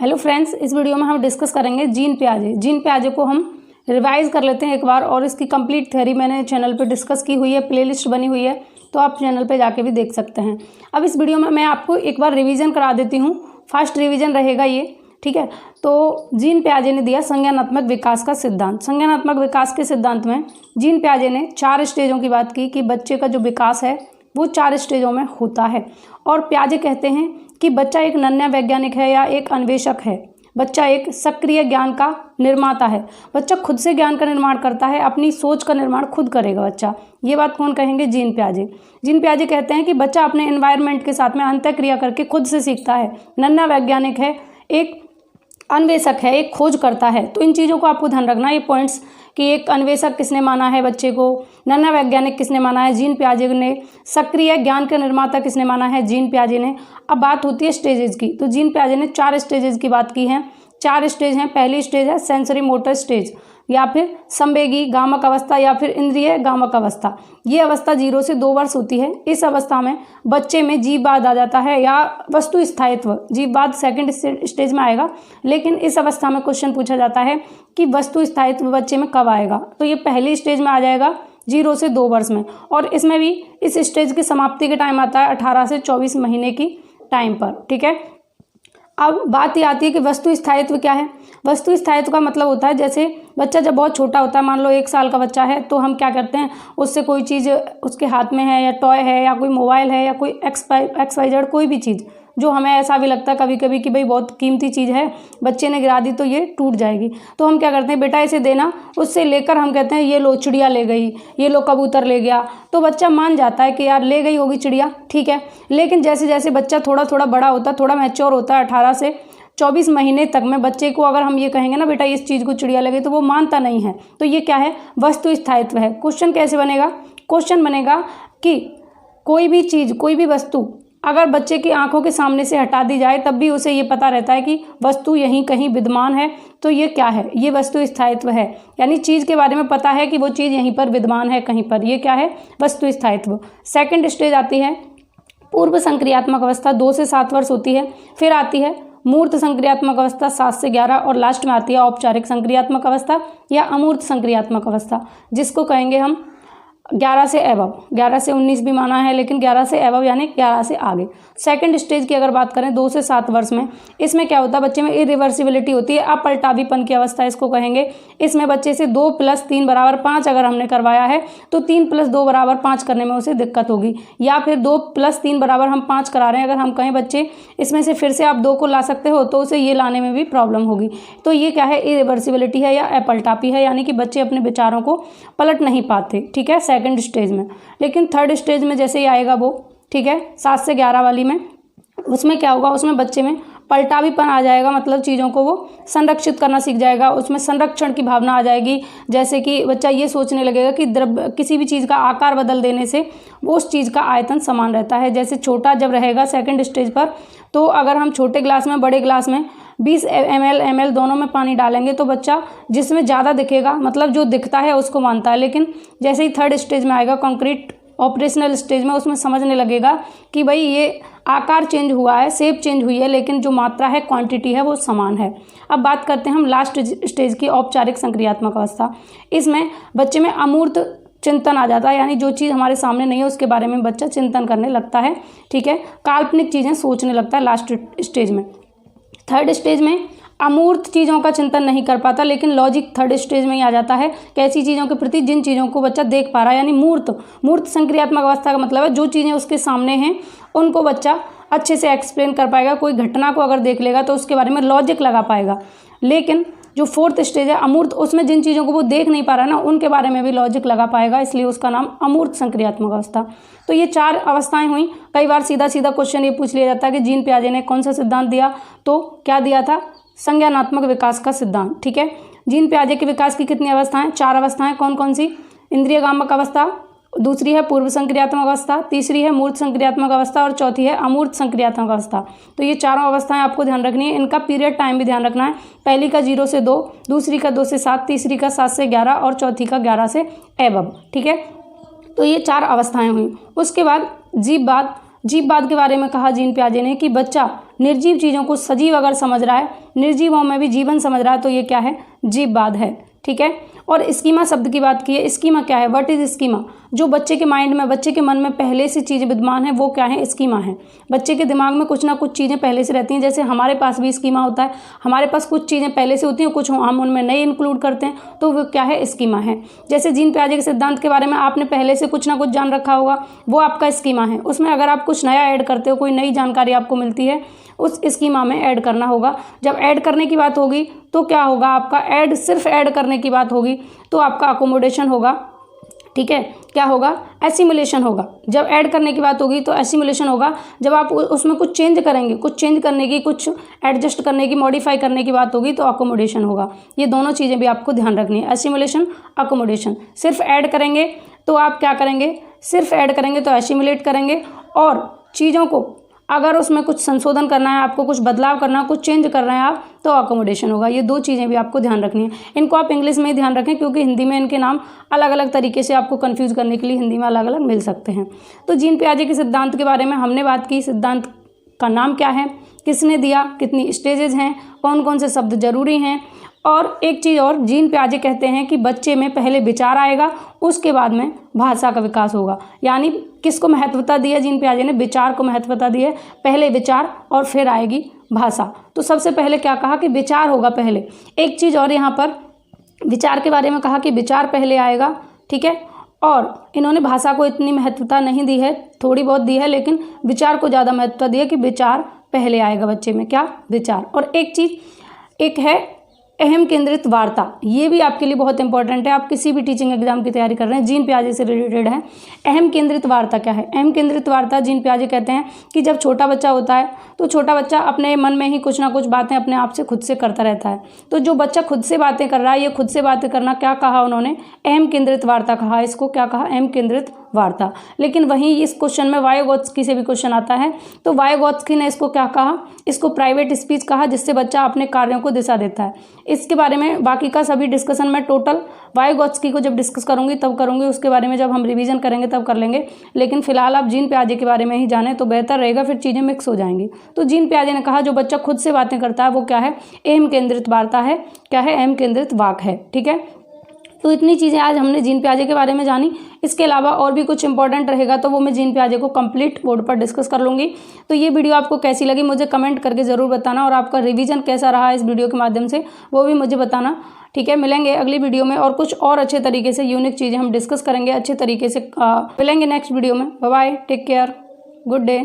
Hello friends, इस video में हम डिस्कस करेंगे जीन पियाजे। जीन पियाजे को हम रिवाइज कर लेते हैं एक बार, और इसकी कंप्लीट थ्योरी मैंने चैनल पे डिस्कस की हुई है, प्लेलिस्ट बनी हुई है, तो आप चैनल पे जाके भी देख सकते हैं। अब इस वीडियो में मैं आपको एक बार रिवीजन करा देती हूँ, फर्स्ट रिवीजन रहेगा ये, ठीक है। तो जीन पियाजे ने दिया संज्ञानात्मक विकास का सिद्धांत। संज्ञानात्मक विकास के सिद्धांत में जीन पियाजे ने 4 स्टेजों की बात की कि बच्चे का जो विकास है वो 4 स्टेजों में होता है। और पियाजे कहते हैं कि बच्चा एक नन्या वैज्ञानिक है या एक अन्वेषक है। बच्चा एक सक्रिय ज्ञान का निर्माता है। बच्चा खुद से ज्ञान का निर्माण करता है, अपनी सोच का निर्माण खुद करेगा बच्चा। ये बात कौन कहेंगे? जीन पियाजे। जीन पियाजे कहते हैं कि बच्चा अपने एनवायरनमेंट के साथ में अंतःक्रिया करके खुद से सीखता है, नन्या वैज्ञानिक है, एक अन्वेषक है, एक खोज करता है। तो इन चीज़ों को आपको ध्यान रखना, ये पॉइंट्स, कि एक अन्वेषक किसने माना है बच्चे को, नन्या वैज्ञानिक किसने माना है? जीन पियाजे ने। सक्रिय ज्ञान के निर्माता किसने माना है? जीन पियाजे ने। अब बात होती है स्टेजेस की, तो जीन पियाजे ने 4 स्टेजेस की बात की है। 4 स्टेज हैं। पहली स्टेज है सेंसरी मोटर स्टेज, या फिर संवेगी गामक अवस्था, या फिर इंद्रिय गामक अवस्था। ये अवस्था 0 से 2 वर्ष होती है। इस अवस्था में बच्चे में जीववाद आ जाता है, या वस्तु स्थायित्व। जीववाद सेकंड स्टेज में आएगा, लेकिन इस अवस्था में क्वेश्चन पूछा जाता है कि वस्तु स्थायित्व बच्चे में कब आएगा। तो ये पहली स्टेज में आ जाएगा 0 से 2 वर्ष में, और इसमें भी इस स्टेज की समाप्ति के टाइम आता है 18 से 24 महीने की टाइम पर, ठीक है। अब बात ये आती है कि वस्तु स्थायित्व क्या है। वस्तु स्थायित्व का मतलब होता है, जैसे बच्चा जब बहुत छोटा होता है, मान लो 1 साल का बच्चा है, तो हम क्या करते हैं, उससे कोई चीज़ उसके हाथ में है, या टॉय है, या कोई मोबाइल है, या कोई XYZ कोई भी चीज़ जो हमें ऐसा भी लगता है कभी कभी कि भाई बहुत कीमती चीज़ है, बच्चे ने गिरा दी तो ये टूट जाएगी, तो हम क्या करते हैं, बेटा इसे देना। उससे लेकर हम कहते हैं ये लो चिड़िया ले गई, ये लो कबूतर ले गया, तो बच्चा मान जाता है कि यार ले गई होगी चिड़िया, ठीक है। लेकिन जैसे जैसे बच्चा थोड़ा थोड़ा बड़ा होता है, थोड़ा मैच्योर होता है, 18 से 24 महीने तक में बच्चे को अगर हम ये कहेंगे ना, बेटा इस चीज़ को चिड़िया लगे, तो वो मानता नहीं है। तो ये क्या है? वस्तु स्थायित्व है। क्वेश्चन कैसे बनेगा? क्वेश्चन बनेगा कि कोई भी चीज़, कोई भी वस्तु अगर बच्चे की आंखों के सामने से हटा दी जाए, तब भी उसे ये पता रहता है कि वस्तु यहीं कहीं विद्यमान है। तो ये क्या है? ये वस्तु स्थायित्व है, यानी चीज़ के बारे में पता है कि वो चीज़ यहीं पर विद्यमान है कहीं पर। ये क्या है? वस्तु स्थायित्व। सेकंड स्टेज आती है पूर्व संक्रियात्मक अवस्था, 2 से 7 वर्ष होती है। फिर आती है मूर्त संक्रियात्मक अवस्था, 7 से 11, और लास्ट में आती है औपचारिक संक्रियात्मक अवस्था या अमूर्त संक्रियात्मक अवस्था, जिसको कहेंगे हम 11 से एबव। 11 से 19 भी माना है, लेकिन 11 से एबव यानी 11 से आगे। सेकंड स्टेज की अगर बात करें 2 से 7 वर्ष में, इसमें क्या होता है, बच्चे में इरिवर्सिबिलिटी होती है, अपलटावीपन की अवस्था इसको कहेंगे। इसमें बच्चे से 2 + 3 = 5 अगर हमने करवाया है, तो 3 + 2 = 5 करने में उसे दिक्कत होगी, या फिर 2 + 3 = हम 5 करा रहे हैं, अगर हम कहें बच्चे इसमें से फिर से आप 2 को ला सकते हो, तो उसे ये लाने में भी प्रॉब्लम होगी। तो ये क्या है? इरिवर्सिबिलिटी है या अपलटापी है, यानी कि बच्चे अपने विचारों को पलट नहीं पाते, ठीक है, सेकंड स्टेज में। लेकिन थर्ड स्टेज में जैसे ही आएगा वो, ठीक है, 7 से 11 वाली में, उसमें क्या होगा, उसमें बच्चे में पलटावीपन आ जाएगा, मतलब चीज़ों को वो संरक्षित करना सीख जाएगा, उसमें संरक्षण की भावना आ जाएगी। जैसे कि बच्चा ये सोचने लगेगा कि द्रव्य, किसी भी चीज़ का आकार बदल देने से वो उस चीज़ का आयतन समान रहता है। जैसे छोटा जब रहेगा सेकंड स्टेज पर, तो अगर हम छोटे ग्लास में, बड़े ग्लास में 20 ml दोनों में पानी डालेंगे, तो बच्चा जिसमें ज़्यादा दिखेगा, मतलब जो दिखता है उसको मानता है। लेकिन जैसे ही थर्ड स्टेज में आएगा, कॉन्क्रीट ऑपरेशनल स्टेज में, उसमें समझने लगेगा कि भाई ये आकार चेंज हुआ है, शेप चेंज हुई है, लेकिन जो मात्रा है, क्वांटिटी है, वो समान है। अब बात करते हैं हम लास्ट स्टेज की, औपचारिक संक्रियात्मक अवस्था। इसमें बच्चे में अमूर्त चिंतन आ जाता है, यानी जो चीज़ हमारे सामने नहीं है उसके बारे में बच्चा चिंतन करने लगता है, ठीक है, काल्पनिक चीज़ें सोचने लगता है लास्ट स्टेज में। थर्ड स्टेज में अमूर्त चीज़ों का चिंतन नहीं कर पाता, लेकिन लॉजिक थर्ड स्टेज में ही आ जाता है, कैसी चीज़ों के प्रति, जिन चीज़ों को बच्चा देख पा रहा है, यानी मूर्त संक्रियात्मक अवस्था का मतलब है जो चीज़ें उसके सामने हैं उनको बच्चा अच्छे से एक्सप्लेन कर पाएगा। कोई घटना को अगर देख लेगा तो उसके बारे में लॉजिक लगा पाएगा। लेकिन जो फोर्थ स्टेज है अमूर्त, उसमें जिन चीज़ों को वो देख नहीं पा रहा ना, उनके बारे में भी लॉजिक लगा पाएगा, इसलिए उसका नाम अमूर्त संक्रियात्मक अवस्था। तो ये 4 अवस्थाएं हुई। कई बार सीधा सीधा क्वेश्चन ये पूछ लिया जाता है कि जीन पियाजे ने कौन सा सिद्धांत दिया, तो क्या दिया था? संज्ञानात्मक विकास का सिद्धांत, ठीक है। जीन पियाजे के विकास की कितनी अवस्थाएं? 4 अवस्थाएं। कौन कौन सी? इंद्रिय गामक अवस्था, दूसरी है पूर्व संक्रियात्मक अवस्था, तीसरी है मूर्त संक्रियात्मक अवस्था, और चौथी है अमूर्त संक्रियात्मक अवस्था। तो ये 4 अवस्थाएं आपको ध्यान रखनी है। इनका पीरियड टाइम भी ध्यान रखना है। पहली का 0 से 2, दूसरी का 2 से 7, तीसरी का 7 से 11, और चौथी का 11 से एबव, ठीक है। तो ये 4 अवस्थाएं हुई। उसके बाद जीववाद। जीववाद के बारे में कहा जीन पियाजे ने कि बच्चा निर्जीव चीज़ों को सजीव अगर समझ रहा है, निर्जीवों में भी जीवन समझ रहा है, तो ये क्या है, जीववाद है। ठीक है। और स्कीमा शब्द की बात की है। स्कीमा क्या है, व्हाट इज स्कीमा? जो बच्चे के माइंड में, बच्चे के मन में पहले से चीज़ें विद्यमान है, वो क्या है, स्कीमा है। बच्चे के दिमाग में कुछ ना कुछ चीज़ें पहले से रहती हैं, जैसे हमारे पास भी स्कीमा होता है, हमारे पास कुछ चीज़ें पहले से होती हैं, कुछ हम उनमें नए इंक्लूड करते हैं, तो वो क्या है, स्कीमा है। जैसे जीन पियाजे के सिद्धांत के बारे में आपने पहले से कुछ ना कुछ जान रखा होगा, वो आपका स्कीमा है। उसमें अगर आप कुछ नया ऐड करते हो, कोई नई जानकारी आपको मिलती है, उस स्कीमा में ऐड करना होगा। जब ऐड करने की बात होगी तो क्या होगा, आपका ऐड, सिर्फ ऐड करने की बात होगी तो आपका अकोमोडेशन होगा। ठीक है, क्या होगा, एसिमुलेशन होगा। जब ऐड करने की बात होगी तो एसिमुलेशन होगा। जब आप उसमें कुछ चेंज करेंगे, कुछ चेंज करने की, कुछ एडजस्ट करने की, मॉडिफाई करने की बात होगी तो अकोमोडेशन होगा। ये दोनों चीज़ें भी आपको ध्यान रखनी है, एसिमुलेशन, अकोमोडेशन। सिर्फ ऐड करेंगे तो आप क्या करेंगे, सिर्फ ऐड करेंगे तो एसिमुलेट करेंगे, और चीज़ों को अगर उसमें कुछ संशोधन करना है, आपको कुछ बदलाव करना है, कुछ चेंज कर रहे हैं आप, तो अकोमोडेशन होगा। ये दो चीज़ें भी आपको ध्यान रखनी है। इनको आप इंग्लिश में ही ध्यान रखें, क्योंकि हिंदी में इनके नाम अलग अलग तरीके से आपको कंफ्यूज करने के लिए हिंदी में अलग अलग मिल सकते हैं। तो जीन पियाजे के सिद्धांत के बारे में हमने बात की। सिद्धांत का नाम क्या है, किसने दिया, कितनी स्टेजेस हैं, कौन कौन से शब्द जरूरी हैं, और एक चीज़ और, जीन पियाजे कहते हैं कि बच्चे में पहले विचार आएगा, उसके बाद में भाषा का विकास होगा। यानी किसको महत्वता दी है जीन पियाजे ने, विचार को महत्वता दी है। पहले विचार और फिर आएगी भाषा। तो सबसे पहले क्या कहा कि विचार होगा पहले। एक चीज़ और यहाँ पर विचार के बारे में कहा कि विचार पहले आएगा। ठीक है, और इन्होंने भाषा को इतनी महत्वता नहीं दी है, थोड़ी बहुत दी है, लेकिन विचार को ज़्यादा महत्वता दी है कि विचार पहले आएगा बच्चे में, क्या, विचार। और एक चीज़, एक है अहम केंद्रित वार्ता। ये भी आपके लिए बहुत इंपॉर्टेंट है, आप किसी भी टीचिंग एग्जाम की तैयारी कर रहे हैं, जीन पियाजे से रिलेटेड है। अहम केंद्रित वार्ता क्या है? अहम केंद्रित वार्ता जीन पियाजे कहते हैं कि जब छोटा बच्चा होता है तो छोटा बच्चा अपने मन में ही कुछ ना कुछ बातें अपने आप से खुद से करता रहता है। तो जो बच्चा खुद से बातें कर रहा है, ये खुद से बातें करना क्या कहा उन्होंने, अहम केंद्रित वार्ता कहा। इसको क्या कहा, अहम केंद्रित वार्ता। लेकिन वहीं इस क्वेश्चन में वाइगोत्स्की से भी क्वेश्चन आता है, तो वाइगोत्स्की ने इसको क्या कहा, इसको प्राइवेट स्पीच कहा, जिससे बच्चा अपने कार्यों को दिशा देता है। इसके बारे में बाकी का सभी डिस्कशन मैं टोटल वाइगोत्स्की को जब डिस्कस करूंगी तब करूंगी, उसके बारे में जब हम रिवीजन करेंगे तब कर लेंगे। लेकिन फिलहाल आप जीन पियाजे के बारे में ही जाने तो बेहतर रहेगा, फिर चीज़ें मिक्स हो जाएंगी। तो जीन पियाजे ने कहा जो बच्चा खुद से बातें करता है वो क्या है, अहम केंद्रित वार्ता है। क्या है, अहम केंद्रित वाक है। ठीक है, तो इतनी चीज़ें आज हमने जीन पियाजे के बारे में जानी। इसके अलावा और भी कुछ इंपॉर्टेंट रहेगा तो वो मैं जीन पियाजे को कंप्लीट बोर्ड पर डिस्कस कर लूँगी। तो ये वीडियो आपको कैसी लगी मुझे कमेंट करके ज़रूर बताना, और आपका रिवीजन कैसा रहा इस वीडियो के माध्यम से वो भी मुझे बताना। ठीक है, मिलेंगे अगली वीडियो में और कुछ और अच्छे तरीके से यूनिक चीज़ें हम डिस्कस करेंगे, अच्छे तरीके से मिलेंगे नेक्स्ट वीडियो में। Bye bye, take care, good day.